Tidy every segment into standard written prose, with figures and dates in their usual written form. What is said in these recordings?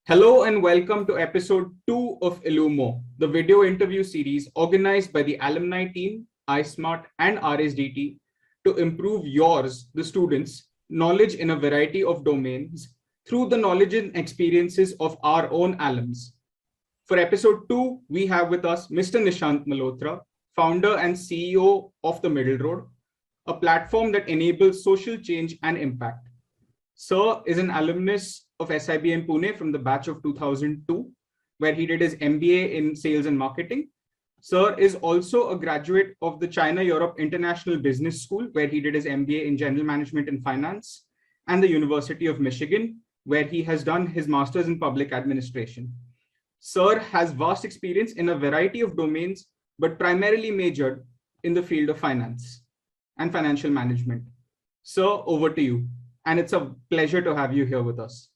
Hello and welcome to episode 2 of Illumo, the video interview series organized by the alumni team, iSmart and RSDT to improve yours, the students, knowledge in a variety of domains through the knowledge and experiences of our own alums. For episode 2, we have with us Mr. Nishant Malhotra, founder and CEO of The Middle Road, a platform that enables social change and impact. Sir is an alumnus of SIBM Pune from the batch of 2002, where he did his MBA in sales and marketing. Sir is also a graduate of the China-Europe International Business School, where he did his MBA in general management and finance, and the University of Michigan, where he has done his master's in public administration. Sir has vast experience in a variety of domains, but primarily majored in the field of finance and financial management. Sir, over to you. And it's a pleasure to have you here with us.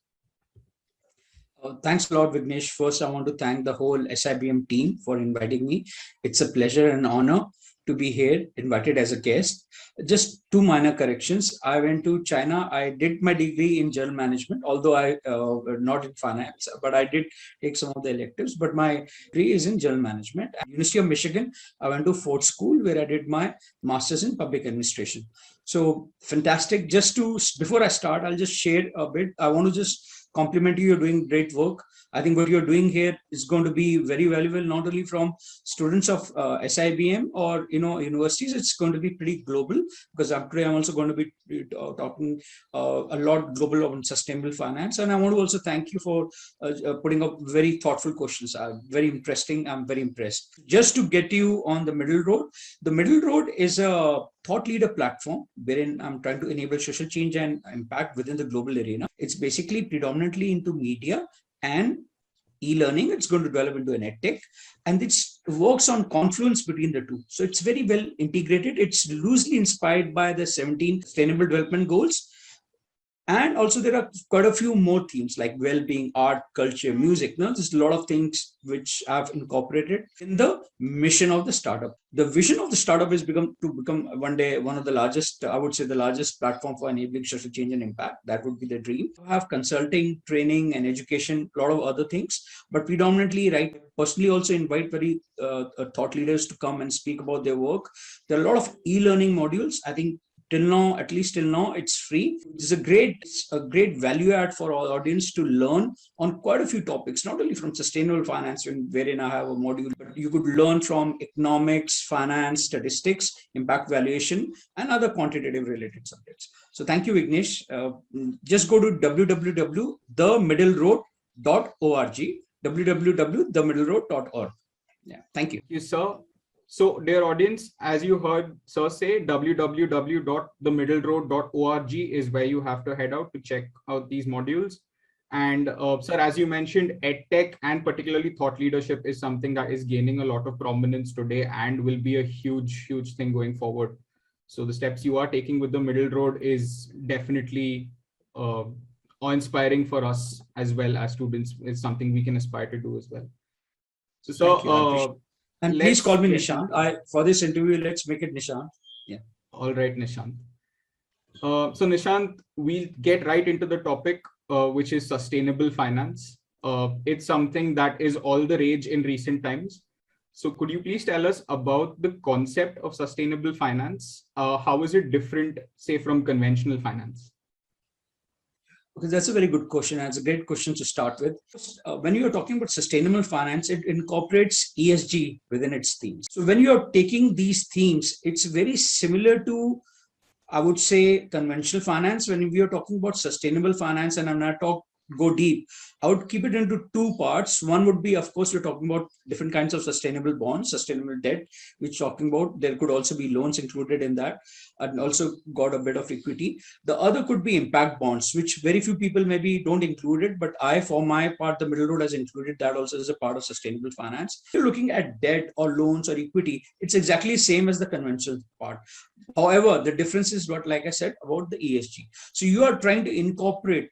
Thanks a lot, Vignesh. First, I want to thank the whole SIBM team for inviting me. It's a pleasure and honor to be here, invited as a guest. Just two minor corrections. I went to China. I did my degree in general management, although I not in finance, but I did take some of the electives. But my degree is in general management. At University of Michigan, I went to Ford School where I did my master's in public administration. So fantastic. Before I start, I'll just share a bit. I want to just compliment you. You're doing great work. I think what you're doing here is going to be very valuable, not only from students of SIBM or universities. It's going to be pretty global, because today I'm also going to be talking a lot global on sustainable finance. And I want to also thank you for putting up very thoughtful questions. Very interesting. I'm very impressed. Just to get you on the Middle Road, the Middle Road is a thought leader platform wherein I'm trying to enable social change and impact within the global arena. It's basically predominantly into media and e-learning. It's going to develop into an edtech, and it works on confluence between the two. So it's very well integrated. It's loosely inspired by the 17 Sustainable Development Goals. And also there are quite a few more themes like well-being, art, culture, music. There's a lot of things which I've incorporated in the mission of the startup. The vision of the startup is to become one day one of the largest, I would say the largest platform for enabling social change and impact. That would be the dream. I have consulting, training and education, a lot of other things, but predominantly, right, personally also invite very thought leaders to come and speak about their work. There are a lot of e-learning modules. I think at least till now, it's free. It's a great value add for our audience to learn on quite a few topics, not only from sustainable finance, wherein I have a module, but you could learn from economics, finance, statistics, impact valuation, and other quantitative related subjects. So thank you, Vignesh. Just go to www.themiddleroad.org, www.themiddleroad.org. Yeah, thank you. Thank you, sir. So, dear audience, as you heard Sir say, www.themiddleroad.org is where you have to head out to check out these modules. And sir, as you mentioned, EdTech and particularly thought leadership is something that is gaining a lot of prominence today and will be a huge thing going forward. So the steps you are taking with the Middle Road is definitely awe-inspiring for us as well as students. It's something we can aspire to do as well. So, and please call me Nishant. For this interview, let's make it Nishant. Yeah. All right, Nishant. So Nishant, we'll get right into the topic, which is sustainable finance. It's something that is all the rage in recent times. So could you please tell us about the concept of sustainable finance? How is it different, say, from conventional finance? Okay, that's a very good question. And it's a great question to start with. When you are talking about sustainable finance, it incorporates ESG within its themes. So when you are taking these themes, it's very similar to, I would say, conventional finance. When we are talking about sustainable finance, and I'm not go deep, I would keep it into two parts. One would be, of course, we're talking about different kinds of sustainable bonds, sustainable debt, which talking about there could also be loans included in that, and also got a bit of equity. The other could be impact bonds, which very few people maybe don't include it, but I, for my part, the Middle Road has included that also as a part of sustainable finance. If you're looking at debt or loans or equity, it's exactly the same as the conventional part. However, the difference is what, like I said, about the ESG. So you are trying to incorporate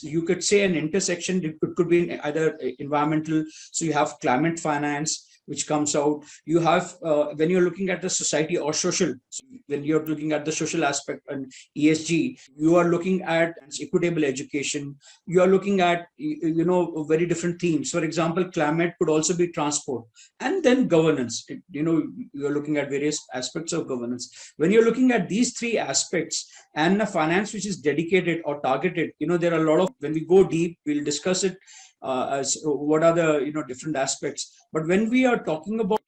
you could say an intersection. It could be either environmental. So you have climate finance, which comes out. You have, when you're looking at the society or social, when you're looking at the social aspect and ESG, you are looking at equitable education. You are looking at, very different themes. For example, climate could also be transport, and then governance. You're looking at various aspects of governance. When you're looking at these three aspects and a finance which is dedicated or targeted, there are a lot of, when we go deep, we'll discuss it as what are the different aspects. But when we are talking about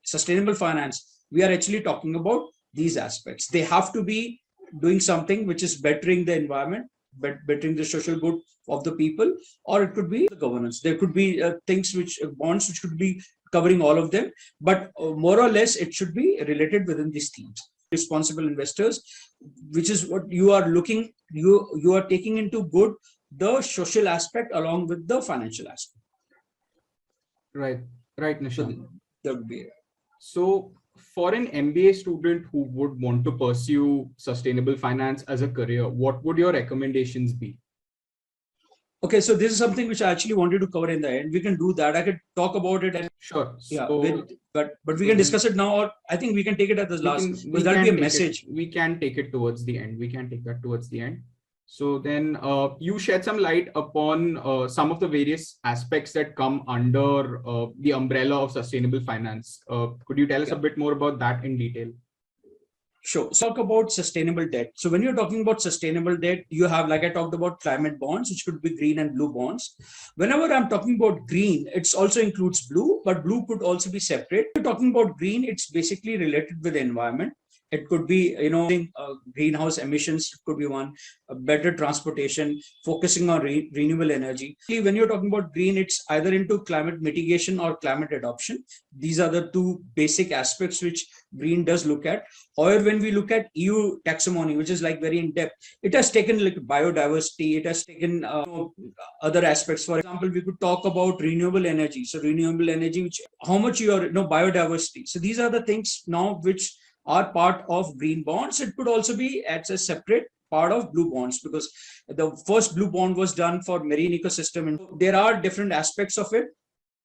sustainable finance, we are actually talking about these aspects. They have to be doing something which is bettering the environment, bettering the social good of the people, or it could be the governance. There could be things which bonds which could be covering all of them, but more or less it should be related within these themes. Responsible investors, which is what you are looking, you are taking into good the social aspect along with the financial aspect. Right, Nishant. So that would be. So for an MBA student who would want to pursue sustainable finance as a career, what would your recommendations be? Okay, so this is something which I actually wanted to cover in the end. We can do that. I could talk about it. And sure. Yeah, but we can discuss it now, or I think we can take it at the last, because that'll be a message. We can take it towards the end. We can take that towards the end. So then you shed some light upon some of the various aspects that come under the umbrella of sustainable finance. Could you tell us a bit more about that in detail? Sure. So talk about sustainable debt. So when you're talking about sustainable debt, you have, like I talked about, climate bonds, which could be green and blue bonds. Whenever I'm talking about green, it also includes blue, but blue could also be separate. When you're talking about green, it's basically related with the environment. It could be, greenhouse emissions, it could be one, better transportation, focusing on renewable energy. When you're talking about green, it's either into climate mitigation or climate adoption. These are the two basic aspects which green does look at. However, when we look at EU taxonomy, which is like very in depth, it has taken like biodiversity, it has taken other aspects. For example, we could talk about renewable energy. So renewable energy, which how much you are, biodiversity. So these are the things now which are part of green bonds. It could also be as a separate part of blue bonds, because the first blue bond was done for marine ecosystem, and there are different aspects of it.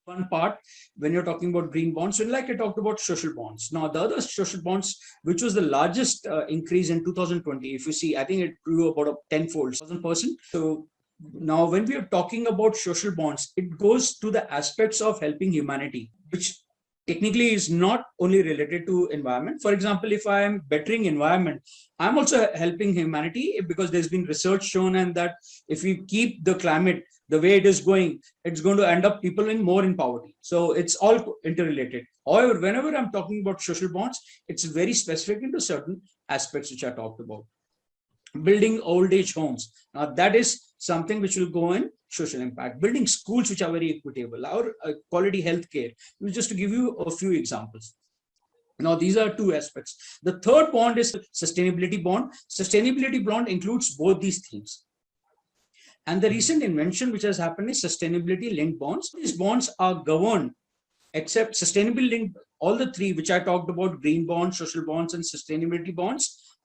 One part when you're talking about green bonds, and like I talked about social bonds. Now the other social bonds, which was the largest increase in 2020, if you see, I think it grew about a tenfold, 1,000%. So now when we are talking about social bonds, it goes to the aspects of helping humanity, which technically is not only related to environment. For example, if I am bettering environment, I'm also helping humanity, because there's been research shown, and that if we keep the climate the way it is going, it's going to end up people more in poverty. So it's all interrelated. However, whenever I'm talking about social bonds, it's very specific into certain aspects which I talked about. Building old age homes. Now that is something which will go in social impact. Building schools which are very equitable, or quality healthcare. Just to give you a few examples. Now these are two aspects. The third bond is sustainability bond. Sustainability bond includes both these themes. And the recent invention which has happened is sustainability linked bonds. These bonds are governed, except sustainability linked, all the three which I talked about, green bonds, social bonds, and sustainability bonds,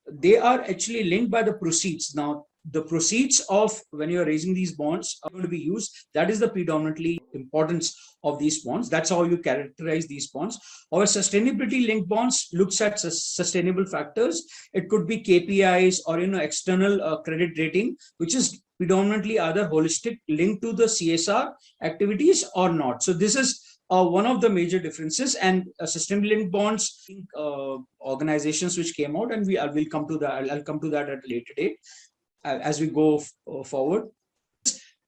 they are actually linked by the proceeds. Now, the proceeds of when you're raising these bonds are going to be used. That is the predominantly importance of these bonds. That's how you characterize these bonds. Our sustainability linked bonds looks at sustainable factors. It could be KPIs or external credit rating, which is predominantly either holistic, linked to the CSR activities or not. So this is one of the major differences. And sustainability linked bonds, organizations which came out, and I'll come to that at a later date as we go forward.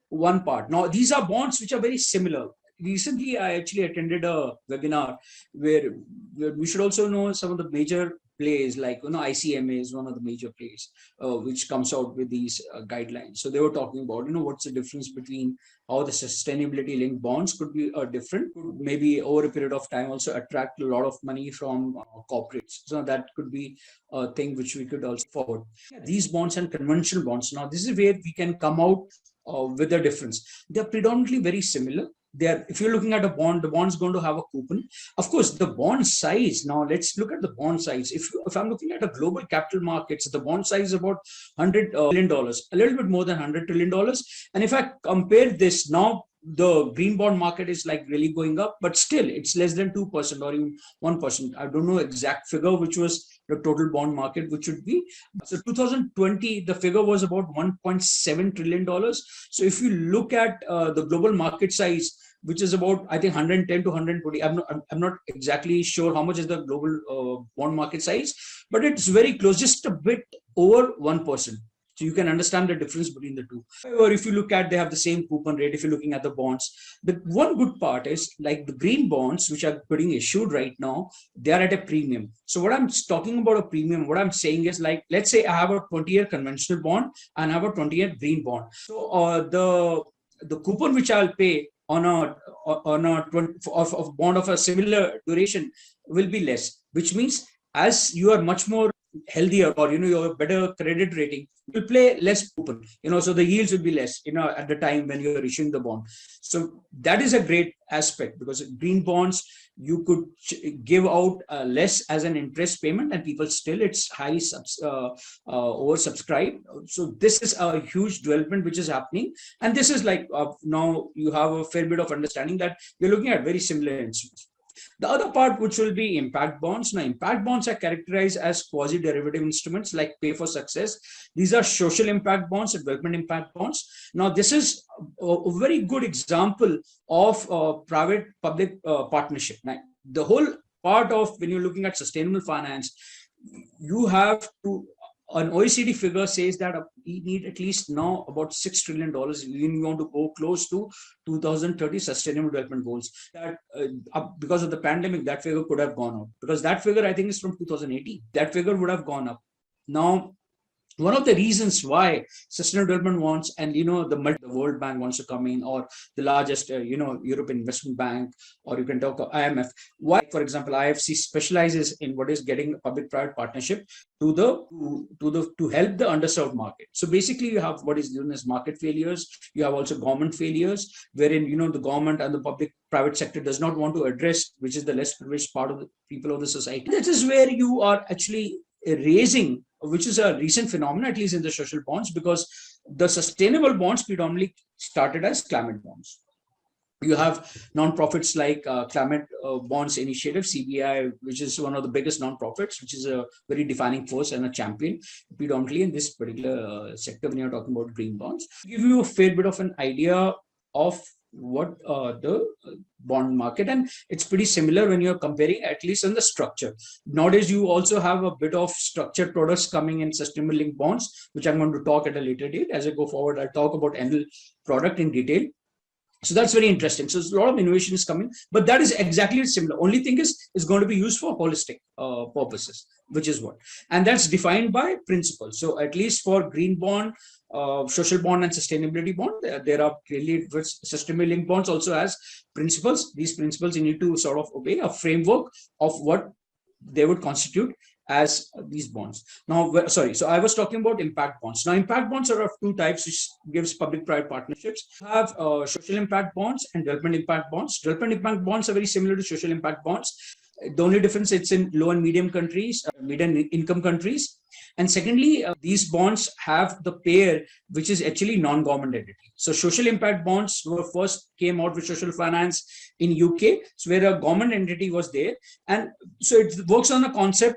One part. Now, these are bonds which are very similar. Recently, I actually attended a webinar where we should also know some of the major plays, like ICMA is one of the major plays which comes out with these guidelines. So they were talking about what's the difference between how the sustainability linked bonds could be different, maybe over a period of time also attract a lot of money from corporates. So that could be a thing which we could also forward. These bonds and conventional bonds. Now this is where we can come out with a difference. They're predominantly very similar. If you're looking at a bond, the bond's going to have a coupon. Of course, the bond size. Now let's look at the bond size. If I'm looking at a global capital markets, the bond size is about $100 trillion, a little bit more than $100 trillion. And if I compare this now the green bond market is like really going up, but still it's less than 2% or even 1%. I don't know exact figure, which was the total bond market, which should be. So 2020, the figure was about $1.7 trillion. So if you look at the global market size, which is about, I think, 110 to 120. I'm not exactly sure how much is the global bond market size, but it's very close, just a bit over 1%. So you can understand the difference between the two. However, if you look at, they have the same coupon rate. If you're looking at the bonds, the one good part is like the green bonds, which are getting issued right now, they are at a premium. So what I'm talking about a premium, what I'm saying is like, let's say I have a 20-year conventional bond and I have a 20-year green bond. So the coupon which I'll pay on a 20, of bond of a similar duration will be less, which means as you are much more healthier, or you have a better credit rating, you'll play less coupon, so the yields will be less, at the time when you're issuing the bond. So that is a great aspect, because green bonds, you could give out less as an interest payment, and people still, it's highly oversubscribed. So this is a huge development which is happening, and this is like now you have a fair bit of understanding that you're looking at very similar instruments. The other part, which will be impact bonds. Now, impact bonds are characterized as quasi-derivative instruments like pay for success. These are social impact bonds and development impact bonds. Now, this is a very good example of private-public partnership. Now, the whole part of when you're looking at sustainable finance, you have to, an OECD figure says that we need at least now about $6 trillion. We want to go close to 2030 Sustainable Development Goals. That because of the pandemic, that figure could have gone up, because that figure, I think, is from 2018. That figure would have gone up. Now, one of the reasons why sustainable development wants, and the World Bank wants to come in, or the largest European Investment Bank, or you can talk of IMF. Why, for example, IFC specializes in what is getting public-private partnership to help the underserved market. So basically, you have what is known as market failures. You have also government failures, wherein the government and the public-private sector does not want to address, which is the less privileged part of the people of the society. This is where you are actually raising, which is a recent phenomenon, at least in the social bonds, because the sustainable bonds predominantly started as climate bonds. You have non-profits like Climate Bonds Initiative, CBI, which is one of the biggest non-profits, which is a very defining force and a champion predominantly in this particular sector when you're talking about green bonds. Give you a fair bit of an idea of what the bond market, and it's pretty similar when you're comparing, at least in the structure. Nowadays, you also have a bit of structured products coming in sustainable linked bonds, which I'm going to talk at a later date. As I go forward, I'll talk about annual product in detail. So that's very interesting. So a lot of innovation is coming, but that is exactly similar. Only thing is, it's going to be used for holistic purposes, which is what, and that's defined by principles. So at least for green bond, social bond, and sustainability bond, there are clearly sustainable linked bonds also has principles. These principles you need to sort of obey a framework of what they would constitute as these bonds. Now, sorry, so I was talking about impact bonds. Now, impact bonds are of two types, which gives public-private partnerships. You have social impact bonds and development impact bonds. Development impact bonds are very similar to social impact bonds. The only difference, it's in low and medium countries, medium income countries. And secondly, these bonds have the payer, which is actually non-government entity. So social impact bonds were first came out with social finance in UK, so where a government entity was there. And so it works on a concept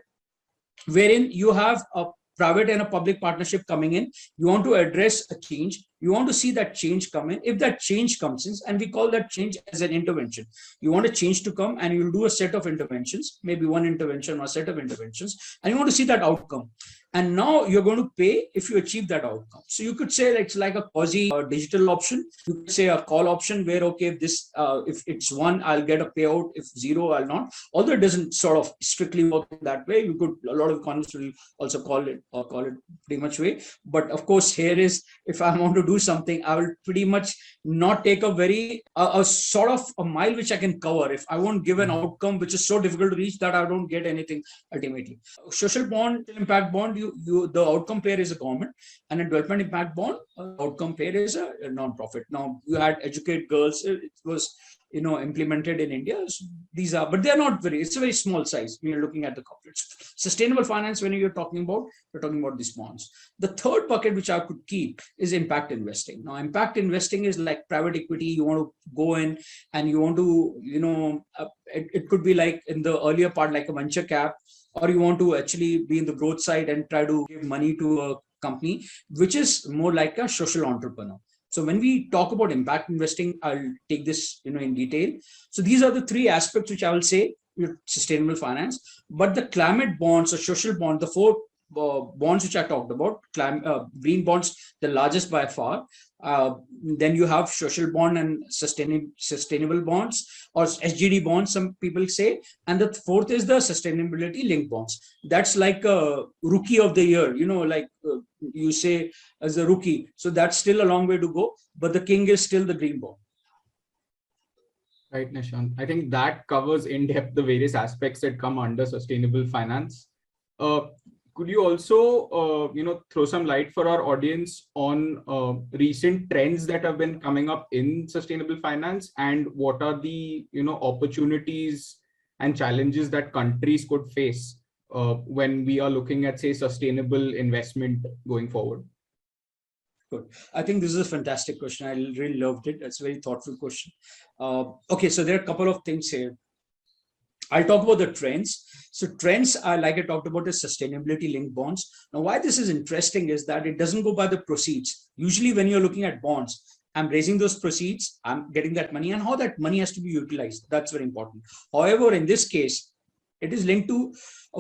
wherein you have a private and a public partnership coming in. You want to address a change. You want to see that change come in. If that change comes in, and we call that change as an intervention, you want a change to come, and you'll do a set of interventions, maybe one intervention or a set of interventions, and you want to see that outcome. And now you're going to pay if you achieve that outcome. So you could say it's like a quasi digital option. You could say a call option where, okay, if it's 1, I'll get a payout. If 0, I'll not. Although it doesn't sort of strictly work that way. You could, a lot of economists will also call it pretty much way. But of course, here is, if I want to do something, I will pretty much not take a sort of a mile which I can cover. If I won't give an outcome which is so difficult to reach that I don't get anything ultimately. Social bond, impact bond, the outcome payer is a government, and a development impact bond, outcome payer is a non-profit. Now, you had Educate Girls. It was implemented in India. So these are, but they're not very, it's a very small size when you're looking at the corporates. Sustainable finance, when you're talking about these bonds. The third bucket which I could keep is impact investing. Now, impact investing is like private equity. You want to go in and you want to, it could be like in the earlier part, like a venture cap, or you want to actually be in the growth side and try to give money to a company, which is more like a social entrepreneur. So when we talk about impact investing, I'll take this in detail. So these are the three aspects which I will say sustainable finance. But the climate bonds or social bond, the four bonds which I talked about, green bonds, the largest by far. Then you have social bond and sustainable bonds, or SGD bonds, some people say. And the fourth is the sustainability linked bonds. That's like a rookie of the year, like you say as a rookie. So that's still a long way to go, but the king is still the green bond. Right, Nishant. I think that covers in depth the various aspects that come under sustainable finance. Could you also, throw some light for our audience on recent trends that have been coming up in sustainable finance, and what are the, opportunities and challenges that countries could face when we are looking at, say, sustainable investment going forward? Good. I think this is a fantastic question. I really loved it. It's a very thoughtful question. Okay, so there are a couple of things here. I'll talk about the trends. So trends, like I talked about, is sustainability linked bonds. Now, why this is interesting is that it doesn't go by the proceeds. Usually when you're looking at bonds, I'm raising those proceeds, I'm getting that money, and how that money has to be utilized. That's very important. However, in this case, it is linked to,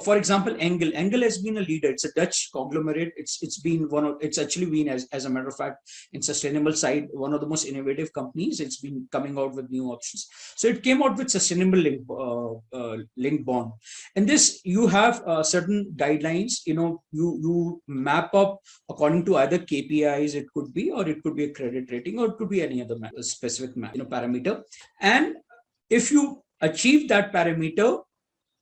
for example, Engel. Engel has been a leader. It's a Dutch conglomerate. It's actually been, as a matter of fact, in sustainable side, one of the most innovative companies. It's been coming out with new options. So it came out with sustainable linked bond. And this, you have certain guidelines. You map up according to either KPIs. It could be, or it could be a credit rating, or it could be any other specific parameter. And if you achieve that parameter,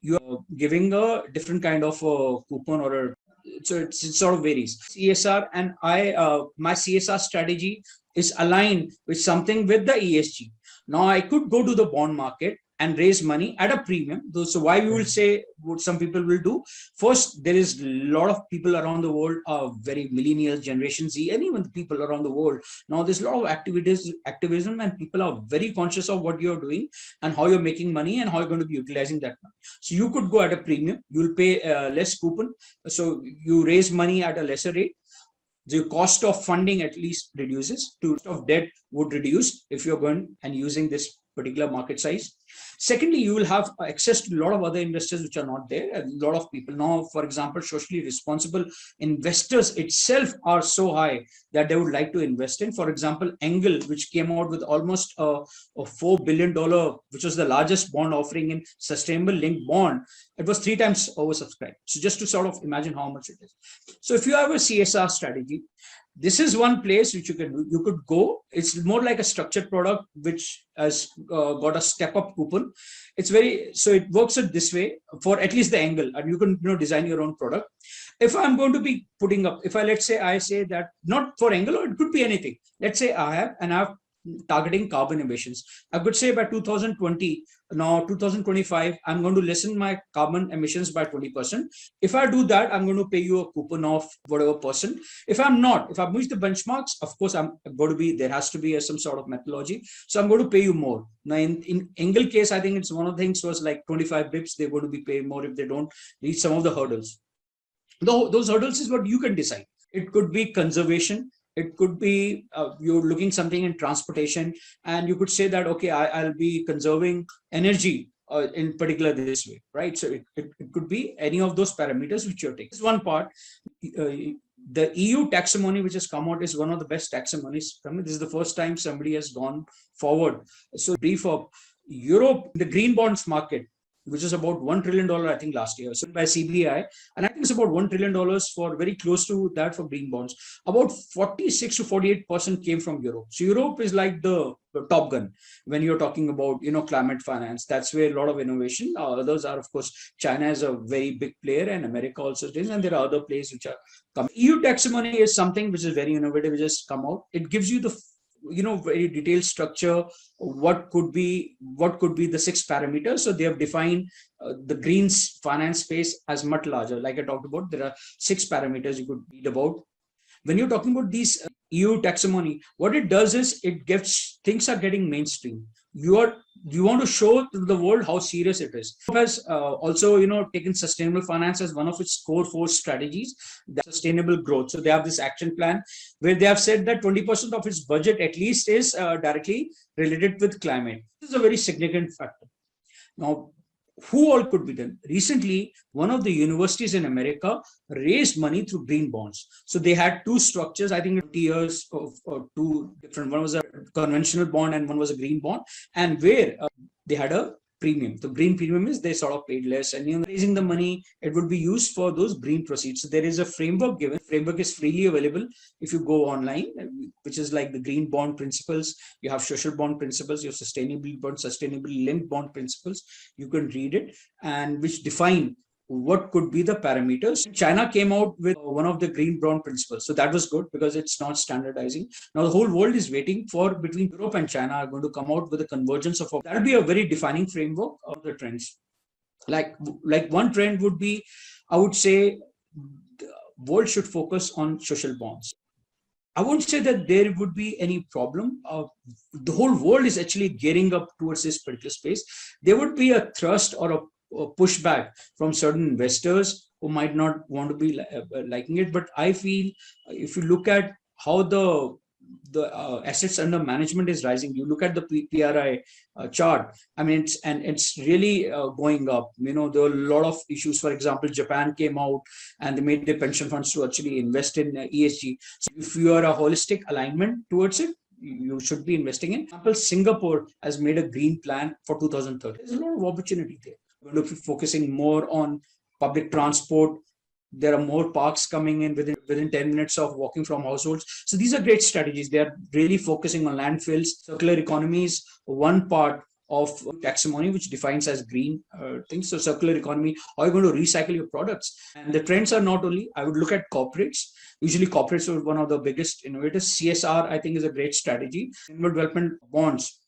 you're giving a different kind of a coupon, or so it sort of varies. CSR, and my CSR strategy is aligned with something with the ESG. Now I could go to the bond market and raise money at a premium. So why we will say what some people will do? First, there is a lot of people around the world, very millennial, Generation Z, and even the people around the world. Now there's a lot of activism, and people are very conscious of what you're doing and how you're making money and how you're going to be utilizing that money. So you could go at a premium. You'll pay less coupon. So you raise money at a lesser rate. The cost of funding at least reduces. The cost of debt would reduce if you're going and using this particular market size. Secondly, you will have access to a lot of other investors which are not there. A lot of people now, for example, socially responsible investors itself are so high that they would like to invest in. For example, Engel, which came out with almost a $4 billion, which was the largest bond offering in sustainable linked bond. It was 3 times oversubscribed. So just to sort of imagine how much it is. So if you have a CSR strategy, this is one place which you could go. It's more like a structured product which has got a step up coupon. It's so it works this way for at least the Engel, and you can design your own product. If I'm going to be putting up, let's say I say that not for Engel, or it could be anything. Let's say I have targeting carbon emissions. I could say by 2020, now 2025, I'm going to lessen my carbon emissions by 20%. If I do that, I'm going to pay you a coupon of whatever percent. If I've missed the benchmarks, of course, there has to be some sort of methodology. So I'm going to pay you more. Now in Engel case, I think it's one of the things was like 25 bips. They're going to be paying more if they don't reach some of the hurdles. Those hurdles is what you can decide. It could be conservation. It could be you're looking something in transportation, and you could say that, okay, I'll be conserving energy in particular this way, right? So it could be any of those parameters which you're taking. This is one part. The EU taxonomy which has come out is one of the best taxonomies. This is the first time somebody has gone forward. So brief of Europe, the green bonds market, which is about $1 trillion, I think, last year, so by CBI. And I think it's about $1 trillion for very close to that for green bonds. About 46 to 48% came from Europe. So Europe is like the top gun when you're talking about, climate finance. That's where a lot of innovation. Others are, of course, China is a very big player, and America also is, and there are other players which are coming. EU taxonomy is something which is very innovative, which has come out. It gives you very detailed structure. What could be the 6 parameters? So they have defined the green finance space as much larger. Like I talked about, there are 6 parameters you could read about. When you're talking about these EU taxonomy, what it does is it gets things are getting mainstream. You want to show to the world how serious it is. It has also taken sustainable finance as one of its core 4 strategies, the sustainable growth. So they have this action plan where they have said that 20% of its budget at least is directly related with climate. This is a very significant factor. Now, who all could be done? Recently, one of the universities in America raised money through green bonds. So they had 2 structures, I think 20 years of 2 different. One was a conventional bond and one was a green bond, and where they had a premium. The green premium is they sort of paid less, and raising the money, it would be used for those green proceeds. So there is a framework given. Framework is freely available if you go online, which is like the green bond principles. You have social bond principles, you have sustainably linked bond principles. You can read it, and which define what could be the parameters. China came out with one of the green bond principles. So that was good because it's not standardizing. Now the whole world is waiting for between Europe and China are going to come out with a convergence of that'll be a very defining framework of the trends. Like one trend would be, I would say, the world should focus on social bonds. I won't say that there would be any problem. The whole world is actually gearing up towards this particular space. There would be a thrust or a pushback from certain investors who might not want to be liking it. But I feel if you look at how the assets under management is rising, you look at the PRI chart. I mean, it's really going up. There are a lot of issues. For example, Japan came out and they made their pension funds to actually invest in ESG. So if you are a holistic alignment towards it, you should be investing in. For example, Singapore has made a green plan for 2030. There's a lot of opportunity there. We're going to be focusing more on public transport. There are more parks coming in within 10 minutes of walking from households. So these are great strategies. They are really focusing on landfills. Circular economy is one part of taxonomy, which defines as green things. So circular economy, how are you going to recycle your products? And the trends are not only, I would look at corporates. Usually corporates are one of the biggest innovators. CSR, I think, is a great strategy. Development bonds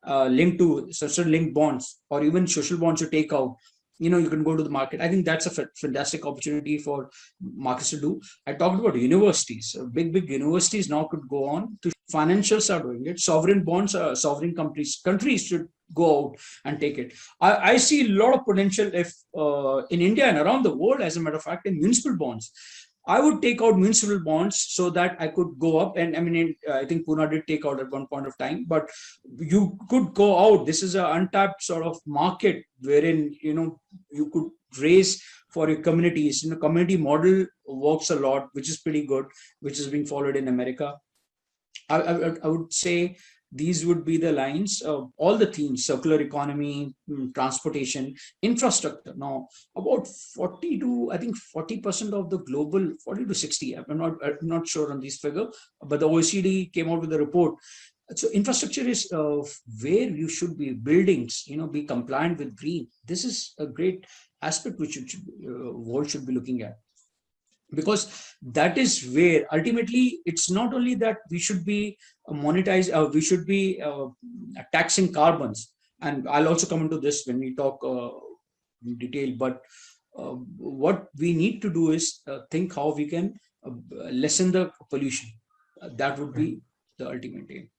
linked to social linked bonds or even social bonds you take out. You can go to the market. I think that's a fantastic opportunity for markets to do. I talked about universities. Big universities now could go on to financials are doing it. Sovereign bonds, sovereign countries should go out and take it. I see a lot of potential if in India and around the world, as a matter of fact, in municipal bonds. I would take out municipal bonds so that I could go up. And I mean, I think Pune did take out at one point of time, but you could go out. This is an untapped sort of market wherein, you could raise for your communities. Community model works a lot, which is pretty good, which is being followed in America. I would say these would be the lines of all the themes: circular economy, transportation, infrastructure. Now, about 40% of the global, 40 to 60, I'm not sure on this figure, but the OECD came out with a report. So infrastructure is where you should be buildings, be compliant with green. This is a great aspect which world should be looking at. Because that is where ultimately it's not only that we should be we should be taxing carbons, and I'll also come into this when we talk in detail, but what we need to do is think how we can lessen the pollution. That would be the ultimate aim.